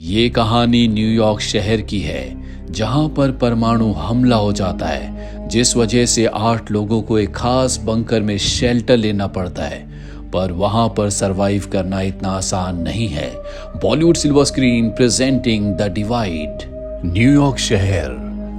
ये कहानी न्यूयॉर्क शहर की है, जहां पर परमाणु हमला हो जाता है, जिस वजह से 8 लोगों को एक खास बंकर में शेल्टर लेना पड़ता है। पर वहां पर सरवाइव करना इतना आसान नहीं है। Bollywood silver screen presenting the divide. New York शहर,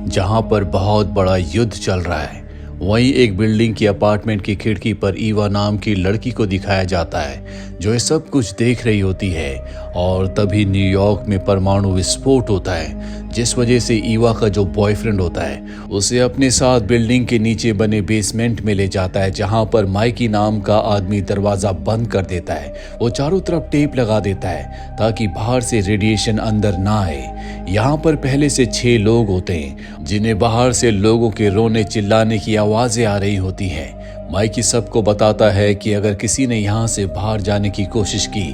जहां पर बहुत बड़ा युद्ध चल रहा है, वहीं एक बिल्डिंग की अपार्टमेंट की खिड़की पर ईवा नाम की लड़की को दिखाया जाता है, जो ये सब कुछ देख रही होती है। और तभी न्यूयॉर्क में परमाणु विस्फोट होता है, जिस वजह से ईवा का जो बॉयफ्रेंड होता है उसे अपने साथ बिल्डिंग के नीचे बने बेसमेंट में ले जाता है, जहां पर माइकी नाम का आदमी दरवाजा बंद कर देता है। वो चारों तरफ टेप लगा देता है ताकि बाहर से रेडिएशन अंदर ना आए। यहाँ पर पहले से 6 लोग होते हैं, जिन्हें बाहर से लोगों के रोने चिल्लाने की आवाजें आ रही होती हैं। माइकी सबको बताता है कि अगर किसी ने यहाँ से बाहर जाने की कोशिश की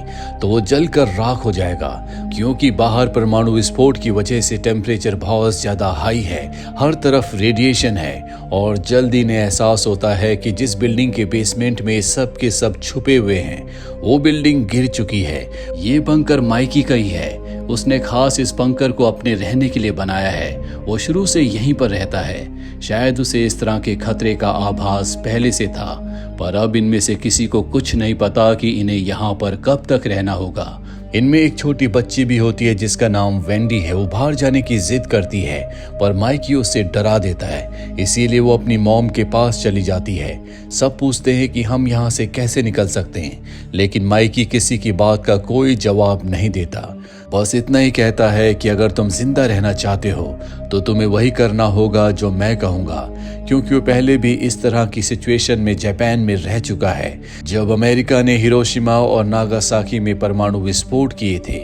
तो वो जलकर राख हो जाएगा, क्योंकि बाहर परमाणु विस्फोट की वजह से टेम्परेचर बहुत ज्यादा हाई है, हर तरफ रेडिएशन है। और जल्दी ने एहसास होता है कि जिस बिल्डिंग के बेसमेंट में सब के सब छुपे हुए हैं, वो बिल्डिंग गिर चुकी है। ये बंकर माइकी का ही है। उसने खास इस बंकर को अपने रहने के लिए बनाया है। वो शुरू से यहीं पर रहता है। शायद उसे इस तरह के खतरे का आभास पहले से था, पर अब इनमें से किसी को कुछ नहीं पता कि इन्हें यहाँ पर कब तक रहना होगा। इनमें एक छोटी बच्ची भी होती है जिसका नाम वेंडी है। वो बाहर जाने की जिद करती है, पर माइकी उससे डरा देता है, इसीलिए वो अपनी मॉम के पास चली जाती है। सब पूछते हैं कि हम यहाँ से कैसे निकल सकते हैं, लेकिन माइकी किसी की बात का कोई जवाब नहीं देता। बस इतना ही कहता है कि अगर तुम जिंदा रहना चाहते हो तो तुम्हें वही करना होगा जो मैं कहूँगा, क्योंकि वो पहले भी इस तरह की सिचुएशन में जापान में रह चुका है, जब अमेरिका ने हिरोशिमा और नागासाकी में परमाणु विस्फोट किए थे।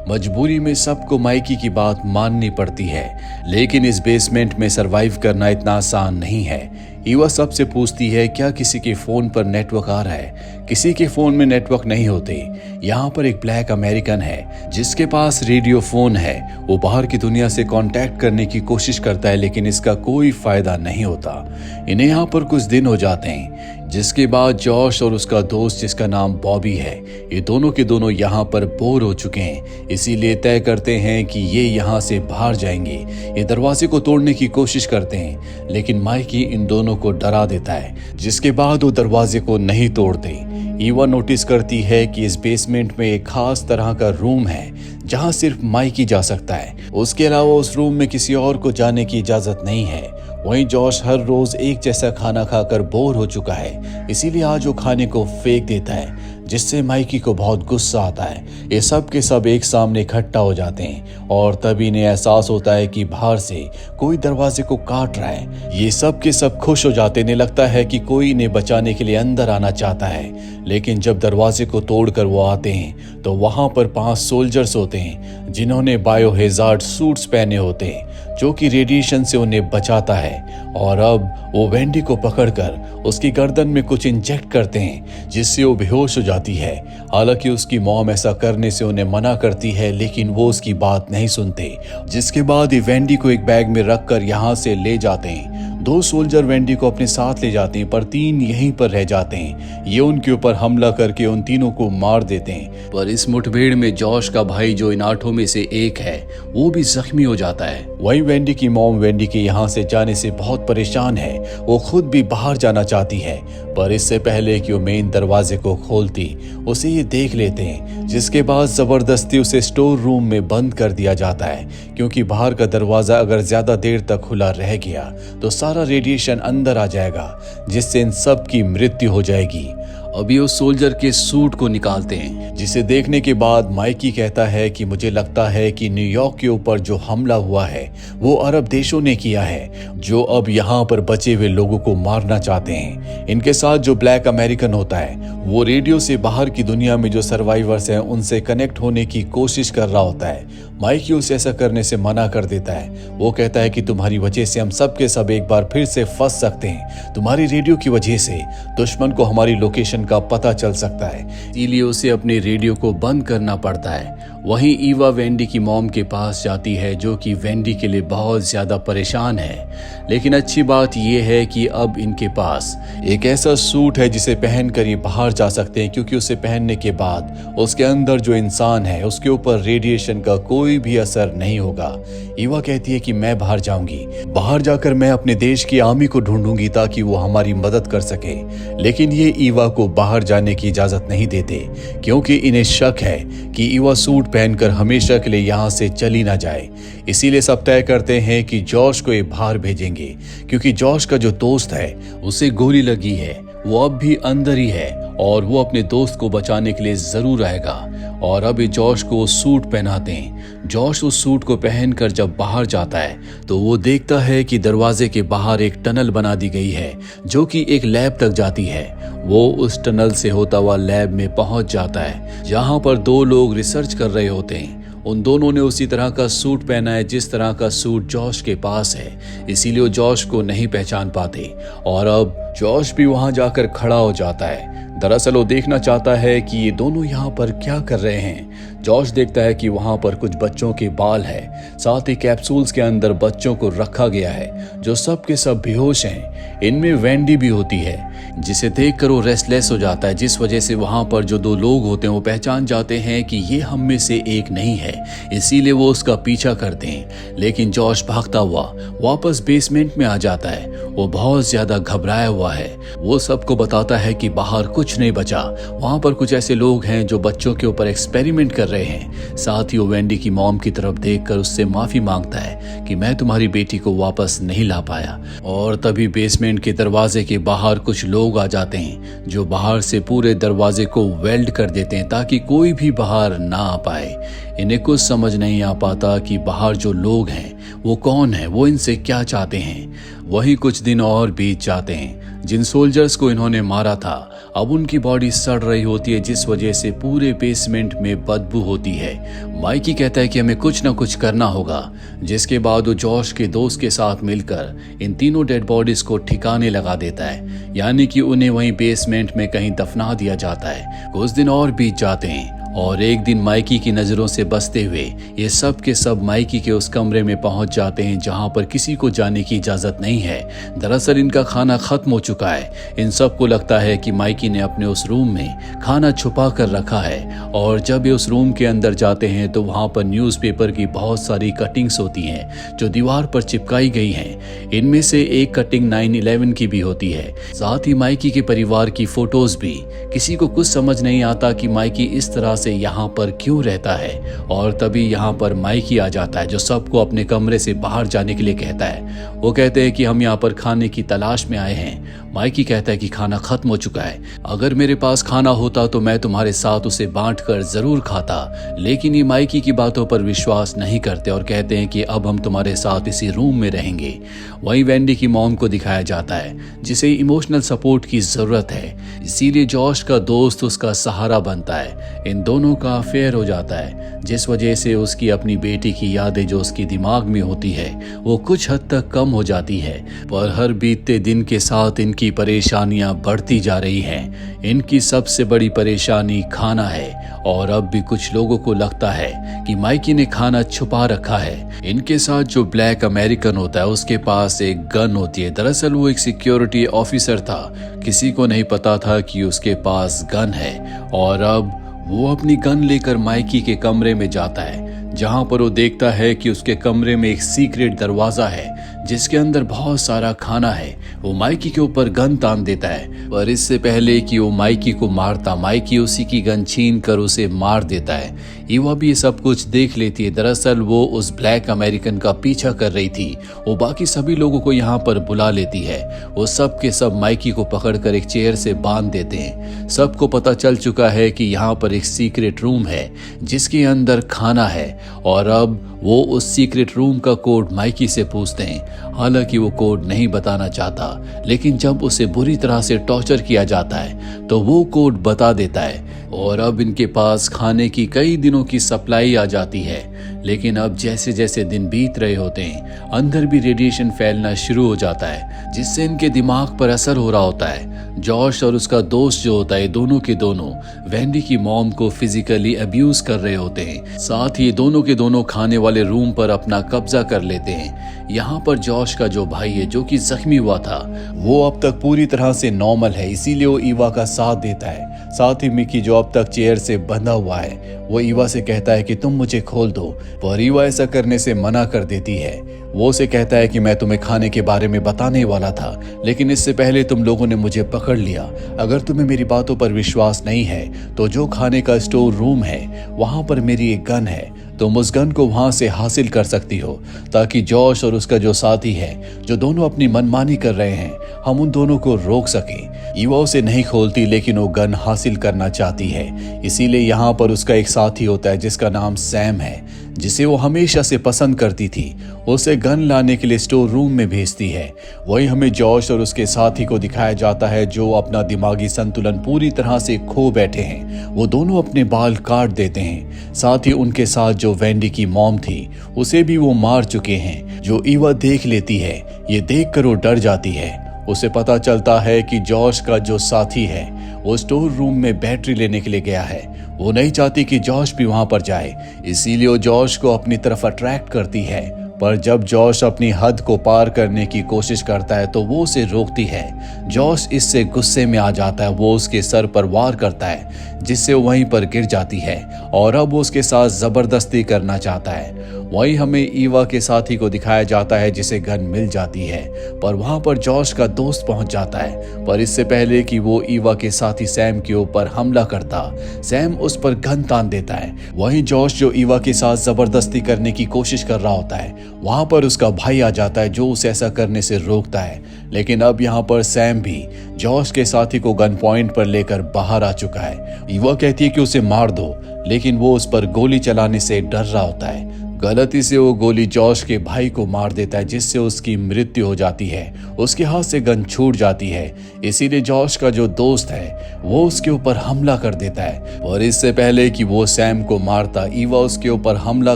मजबूरी में सबको माइकी की बात माननी पड़ती है, लेकिन इस बेसमेंट में सरवाइव करना इतना आसान नहीं है। ईवा सबसे पूछती है क्या किसी के फोन पर नेटवर्क आ रहा है। किसी के फोन में नेटवर्क नहीं होते। यहाँ पर एक ब्लैक अमेरिकन है जिसके पास रेडियो फोन है। वो बाहर की दुनिया से कांटेक्ट करने की कोशिश करता है, लेकिन इसका कोई फायदा नहीं होता। इन्हें यहाँ पर कुछ दिन हो जाते हैं, जिसके बाद जॉश और उसका दोस्त जिसका नाम बॉबी है, ये दोनों के दोनों यहाँ पर बोर हो चुके हैं, इसीलिए तय करते हैं कि ये यहाँ से बाहर जाएंगे। ये दरवाजे को तोड़ने की कोशिश करते हैं, लेकिन माइकी इन दोनों को डरा देता है, जिसके बाद वो दरवाजे को नहीं तोड़ते। ईवा नोटिस करती है कि इस बेसमेंट में एक खास तरह का रूम है जहाँ सिर्फ माइकी जा सकता है। उसके अलावा उस रूम में किसी और को जाने की इजाजत नहीं है। वहीं जॉश हर रोज एक जैसा खाना खाकर बोर हो चुका है, इसीलिए आज वो खाने को फेंक देता है, जिससे माइकी को बहुत गुस्सा आता है। ये सब के सब एक सामने इकट्ठा हो जाते हैं और तभी इन्हें एहसास होता है कि बाहर से कोई दरवाजे को काट रहा है। ये सब के सब खुश हो जाते हैं। इन्हें लगता है कि कोई इन्हें बचाने के लिए अंदर आना चाहता है, लेकिन जब दरवाजे को तोड़कर वो आते हैं तो वहां पर 5 सोल्जर्स होते हैं, जिन्होंने बायोहेजार्ड सूट्स पहने होते हैं, जो कि रेडिएशन से उन्हें बचाता है। और अब वो वेंडी को पकड़कर उसकी गर्दन में कुछ इंजेक्ट करते हैं, जिससे वो बेहोश हो जाती है। हालांकि उसकी मॉम ऐसा करने से उन्हें मना करती है, लेकिन वो उसकी बात नहीं सुनते। जिसके बाद ये वेंडी को एक बैग में रखकर यहाँ से ले जाते हैं। 2 सोल्जर वेंडी को अपने साथ ले जाते हैं, पर 3 यहीं पर रह जाते हैं। ये उनके ऊपर हमला करके उन तीनों को मार देते हैं। पर इस मुठभेड़ में जॉश का भाई, जो इन 8 में से एक है, वो भी जख्मी हो जाता है। वहीं वेंडी की मॉम वेंडी के यहाँ से जाने से बहुत परेशान है। वो खुद भी बाहर जाना चाहती है, पर इससे पहले कि वो मेन दरवाजे को खोलती, उसे ये देख लेते हैं, जिसके बाद जबरदस्ती उसे स्टोर रूम में बंद कर दिया जाता है, क्योंकि बाहर का दरवाजा अगर ज्यादा देर तक खुला रह गया तो सारा रेडिएशन अंदर आ जाएगा, जिससे इन सब की मृत्यु हो जाएगी। अभी उस सोल्जर के सूट को निकालते हैं, जिसे देखने के बाद माइकी कहता है कि मुझे लगता है कि न्यूयॉर्क के ऊपर जो हमला हुआ है वो अरब देशों ने किया है, जो अब यहाँ पर बचे हुए लोगों को मारना चाहते हैं। इनके साथ जो ब्लैक अमेरिकन होता है वो रेडियो से बाहर की दुनिया में जो सर्वाइवर्स हैं उनसे कनेक्ट होने की कोशिश कर रहा होता है। माइकी उसे ऐसा करने से मना कर देता है। वो कहता है कि तुम्हारी वजह से हम सब के सब एक बार फिर से फंस सकते हैं। तुम्हारी रेडियो की वजह से दुश्मन को हमारी लोकेशन लोकेशन का पता चल सकता है, इसीलिए उसे अपने रेडियो को बंद करना पड़ता है। वहीं ईवा वेंडी की मॉम के पास जाती है, जो कि वेंडी के लिए बहुत ज्यादा परेशान है। लेकिन अच्छी बात यह है कि अब इनके पास एक ऐसा सूट है जिसे पहनकर ये बाहर जा सकते हैं, क्योंकि उसे पहनने के बाद उसके अंदर जो इंसान है उसके ऊपर रेडिएशन का कोई भी असर नहीं होगा। ईवा कहती है कि मैं बाहर जाऊंगी, बाहर जाकर मैं अपने देश की आर्मी को ढूंढूंगी ताकि वो हमारी मदद कर सके। लेकिन ये ईवा को बाहर जाने की इजाजत नहीं देते, क्योंकि इन्हें शक है कि ईवा सूट पहनकर हमेशा के लिए यहाँ से चली ना जाए। इसीलिए सब तय करते हैं कि जॉश को ये बाहर भेजेंगे, क्योंकि जॉश का जो दोस्त है उसे गोली लगी है, वो अब भी अंदर ही है और वो अपने दोस्त को बचाने के लिए जरूर आएगा। और अब ये जॉश को सूट पहनाते हैं। जॉश उस सूट को पहनकर जब बाहर जाता है तो वो देखता है कि दरवाजे के बाहर एक टनल बना दी गई है, जो कि एक लैब तक जाती है। वो उस टनल से होता हुआ लैब में पहुंच जाता है, जहां पर दो लोग रिसर्च कर रहे होते हैं। उन दोनों ने उसी तरह का सूट पहना है जिस तरह का सूट जॉश के पास है, इसीलिए वो जॉश को नहीं पहचान पाते। और अब जॉश भी वहां जाकर खड़ा हो जाता है। दरअसल वो देखना चाहता है कि ये दोनों यहाँ पर क्या कर रहे हैं। जॉश देखता है कि वहां पर कुछ बच्चों के बाल है, साथ ही कैप्सूल्स के अंदर बच्चों को रखा गया है जो सब के सब बेहोश हैं। इनमें वेंडी भी होती है, जिसे देखकर वो रेस्टलेस हो जाता है, जिस वजह से वहां पर जो दो लोग होते हैं वो पहचान जाते हैं कि ये हम में से एक नहीं है, इसीलिए वो उसका पीछा करते हैं। लेकिन जॉश भागता हुआ वापस बेसमेंट में आ जाता है। वो बहुत ज्यादा घबराया हुआ है। वो सबको बताता है कि बाहर कुछ नहीं बचा, वहां पर कुछ ऐसे लोग हैं जो बच्चों के ऊपर एक्सपेरिमेंट कर रहे हैं। साथ ही वो वेंडी की मॉम की तरफ देखकर उससे माफी मांगता है कि मैं तुम्हारी बेटी को वापस नहीं ला पाया। और तभी बेसमेंट के दरवाजे के बाहर कुछ लोग आ जाते हैं, जो बाहर से पूरे दरवाजे को वेल्ड कर देते हैं ताकि कोई भी बाहर ना आ पाए। इन्हें कुछ समझ नहीं आ पाता कि बाहर जो लोग हैं वो कौन है, वो इनसे क्या चाहते हैं। वही कुछ दिन और बीत जाते हैं। जिन सोल्जर्स को इन्होंने मारा था अब उनकी बॉडी सड़ रही होती है, जिस वजह से पूरे बेसमेंट में बदबू होती है। माइकी कहता है कि हमें कुछ ना कुछ करना होगा, जिसके बाद वो जॉश के दोस्त के साथ मिलकर इन तीनों डेड बॉडीज को ठिकाने लगा देता है, यानी कि उन्हें वहीं बेसमेंट में कहीं दफना दिया जाता है। कुछ दिन और बीत जाते हैं और एक दिन माइकी की नजरों से बचते हुए ये सब के सब माइकी के उस कमरे में पहुंच जाते हैं जहां पर किसी को जाने की इजाजत नहीं है। दरअसल इनका खाना खत्म हो चुका है। इन सबको लगता है कि माइकी ने अपने उस रूम में खाना छुपा कर रखा है। और जब ये उस रूम के अंदर जाते हैं तो वहां पर न्यूज़पेपर की बहुत सारी कटिंग्स होती हैं जो दीवार पर चिपकाई गई हैं। इनमें से एक कटिंग 9/11 की भी होती है, साथ ही माइकी के परिवार की फोटोज भी। किसी को कुछ समझ नहीं आता कि माइकी इस तरह से यहाँ पर क्यों रहता है। और तभी यहाँ पर माइकी आ जाता है, जो सबको अपने कमरे से बाहर जाने के लिए कहता है। वो कहते हैं कि हम यहाँ पर खाने की तलाश में आए हैं। माइकी कहता है कि खाना खत्म हो चुका है, अगर मेरे पास खाना होता तो मैं तुम्हारे साथ उसे बांटकर जरूर खाता। लेकिन ये माइकी की बातों पर विश्वास नहीं करते और कहते हैं कि अब हम तुम्हारे साथ इसी रूम में रहेंगे। वहीं वेंडी की मॉम को दिखाया जाता है, जिसे इमोशनल सपोर्ट की जरूरत है, इसीलिए जॉश का दोस्त उसका सहारा बनता है। इन दोनों का अफेयर हो जाता है, जिस वजह से उसकी अपनी बेटी की यादें जो उसके दिमाग में होती है वो कुछ हद तक कम हो जाती है। पर हर बीतते दिन के साथ इनकी परेशानियां बढ़ती जा रही हैं। इनकी सबसे बड़ी परेशानी खाना है और अब भी कुछ लोगों को लगता है कि माइकी ने खाना छुपा रखा है। इनके साथ जो ब्लैक अमेरिकन होता है उसके पास एक गन होती है। दरअसल वो एक सिक्योरिटी ऑफिसर था, किसी को नहीं पता था कि उसके पास गन है। और अब वो अपनी गन लेकर माइकी के कमरे में जाता है, जहां पर वो देखता है कि उसके कमरे में एक सीक्रेट दरवाजा है जिसके अंदर बहुत सारा खाना है। वो माइकी के ऊपर गन तान देता है, पर इससे पहले कि वो माइकी को मारता, माइकी उसी की गन छीन कर उसे मार देता है। ईवा भी ये सब कुछ देख लेती है। दरअसल वो उस ब्लैक अमेरिकन का पीछा कर रही थी। वो बाकी सभी लोगों को यहाँ पर बुला लेती है। वो सब के सब माइकी को पकड़कर एक चेयर से बांध देते हैं। सबको पता चल चुका है कि यहाँ पर एक सीक्रेट रूम है जिसके अंदर खाना है। और अब वो उस सीक्रेट रूम का कोड माइकी से पूछते हैं। हालांकि वो कोड नहीं बताना चाहता, लेकिन जब उसे बुरी तरह से टॉर्चर किया जाता है तो वो कोड बता देता है। और अब इनके पास खाने की कई दिनों की सप्लाई आ जाती है। लेकिन अब जैसे जैसे दिन बीत रहे होते हैं, अंदर भी रेडिएशन फैलना शुरू हो जाता है, जिससे इनके दिमाग पर असर हो रहा होता है। जॉश और उसका दोस्त जो होता है, दोनों के दोनों वेंडी की मॉम को फिजिकली अब्यूज कर रहे होते हैं। साथ ही दोनों के दोनों खाने वाले रूम पर अपना कब्जा कर लेते हैं। यहाँ पर जॉश का जो भाई है, जो कि जख्मी हुआ था, वो अब तक पूरी तरह से नॉर्मल है, इसीलिए वो ईवा का साथ देता है। साथ ही मिकी जो अब तक चेयर से बंधा हुआ है, वो ईवा से कहता है कि तुम मुझे खोल दो, पर ईवा ऐसा करने से मना कर देती है। वो उसे कहता है कि मैं तुम्हें खाने के बारे में बताने वाला था, लेकिन इससे पहले तुम लोगों ने मुझे पकड़ लिया। अगर तुम्हें मेरी बातों पर विश्वास नहीं है तो जो खाने का स्टोर रूम है, वहां पर मेरी एक गन है, तुम उस गन को वहां से हासिल कर सकती हो, ताकि जॉश और उसका जो साथी है, जो दोनों अपनी मनमानी कर रहे हैं, हम उन दोनों को रोक सकें। ईवा उसे नहीं खोलती, लेकिन वो गन हासिल करना चाहती है। इसीलिए यहाँ पर उसका एक साथी होता है जिसका नाम सैम है, जिसे वो हमेशा से पसंद करती थी। उसे गन लाने के लिए स्टोर रूम में भेजती है। वही हमें जॉश और उसके साथी को दिखाया जाता है, जो अपना दिमागी संतुलन पूरी तरह से खो बैठे हैं। वो दोनों अपने बाल काट देते हैं। साथ ही उनके साथ जो वेंडी की मॉम थी, उसे भी वो मार चुके हैं। जो ईवा देख लेती है, ये देखकर वो डर जाती है। उसे पता चलता है कि जॉश का जो साथी है, वो स्टोर रूम में बैटरी लेने के लिए गया है। वो नहीं चाहती कि जॉश भी वहां पर जाए, इसीलिए वो जॉश को अपनी तरफ अट्रैक्ट करती है। पर जब जॉश अपनी हद को पार करने की कोशिश करता है, तो वो उसे रोकती है। जॉश इससे गुस्से में आ जाता है। वो उसके सर पर वार करता है, जिससे वो वहीं पर गिर जाती है, और अब वो उसके साथ जबरदस्ती करना चाहता है। वहीं हमें ईवा के साथी को दिखाया जाता है, जिसे गन मिल जाती है, पर वहां पर जॉश का दोस्त पहुंच जाता है। पर इससे पहले कि वो ईवा के साथी सैम के ऊपर हमला करता, सैम उस पर गन तान देता है। वहीं जॉश जो ईवा के साथ जबरदस्ती करने की कोशिश कर रहा होता है, वहां पर उसका भाई आ जाता है, जो उसे ऐसा करने से रोकता है। लेकिन अब यहाँ पर सैम भी जॉश के साथी को गन पॉइंट पर लेकर बाहर आ चुका है। ईवा कहती है कि उसे मार दो, लेकिन वो उस पर गोली चलाने से डर रहा होता है। गलती से वो गोली जॉश के भाई को मार देता है, जिससे उसकी मृत्यु हो जाती है। उसके हाथ से गन छूट जाती है। इसीलिए जॉश का जो दोस्त है, वो उसके ऊपर हमला कर देता है। और इससे पहले कि वो सैम को मारता, ईवा उसके ऊपर हमला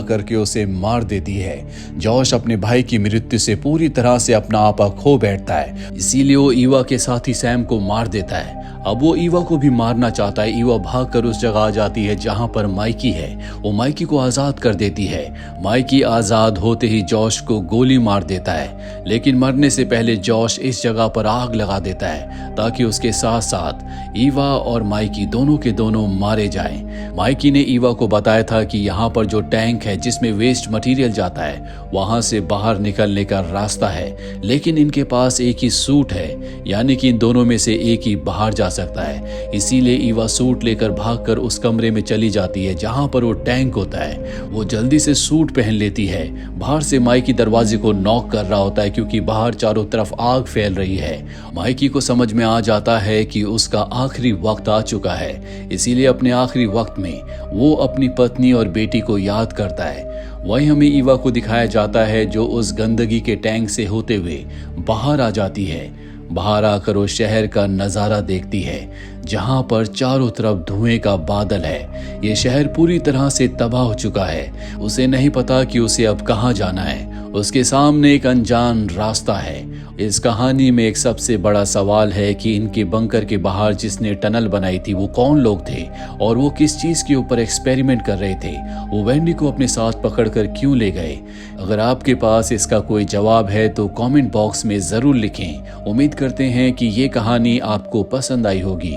करके उसे मार देती है। जॉश अपने भाई की मृत्यु से पूरी तरह से अपना आपा खो बैठता है। इसीलिए वो ईवा के साथी सैम को मार देता है। अब वो ईवा को भी मारना चाहता है। ईवा भागकर उस जगह आ जाती है जहां पर माइकी है। वो माइकी को आजाद कर देती है। माइकी आजाद होते ही जॉश को गोली मार देता है, लेकिन मरने से पहले जॉश इस जगह पर आग लगा देता है, ताकि उसके साथ साथ ईवा और माइकी दोनों के दोनों मारे जाएं। माइकी ने ईवा को बताया था कि यहाँ पर जो टैंक है, जिसमें वेस्ट मटेरियल जाता है, वहां से बाहर निकलने का रास्ता है, लेकिन इनके पास एक ही सूट है, यानी कि इन दोनों में से एक ही बाहर जा सकता है। इसीलिए ईवा सूट लेकर भागकर उस कमरे में चली जाती है जहां पर वो टैंक होता है। वो जल्दी से सूट पहन लेती है। बाहर से माइकी दरवाजे को नॉक कर रहा होता है, क्योंकि बाहर चारों तरफ आग फैल रही है। माइकी को समझ में आ जाता है कि उसका आखिरी वक्त आ चुका है, इसीलिए अपने आखिरी वक्त में वो अपनी पत्नी और बेटी को याद करता है। वहीं हमें ईवा को दिखाया जाता है, जो उस गंदगी के टैंक से होते हुए बाहर आ जाती है। बाहर आकर वो शहर का नज़ारा देखती है, जहां पर चारों तरफ धुएं का बादल है। ये शहर पूरी तरह से तबाह हो चुका है। उसे नहीं पता कि उसे अब कहां जाना है। उसके सामने एक अनजान रास्ता है। इस कहानी में एक सबसे बड़ा सवाल है कि इनके बंकर के बाहर जिसने टनल बनाई थी, वो कौन लोग थे और वो किस चीज के ऊपर एक्सपेरिमेंट कर रहे थे। वो वेंडी को अपने साथ पकड़कर क्यों ले गए। अगर आपके पास इसका कोई जवाब है तो कमेंट बॉक्स में जरूर लिखें। उम्मीद करते हैं कि ये कहानी आपको पसंद आई होगी।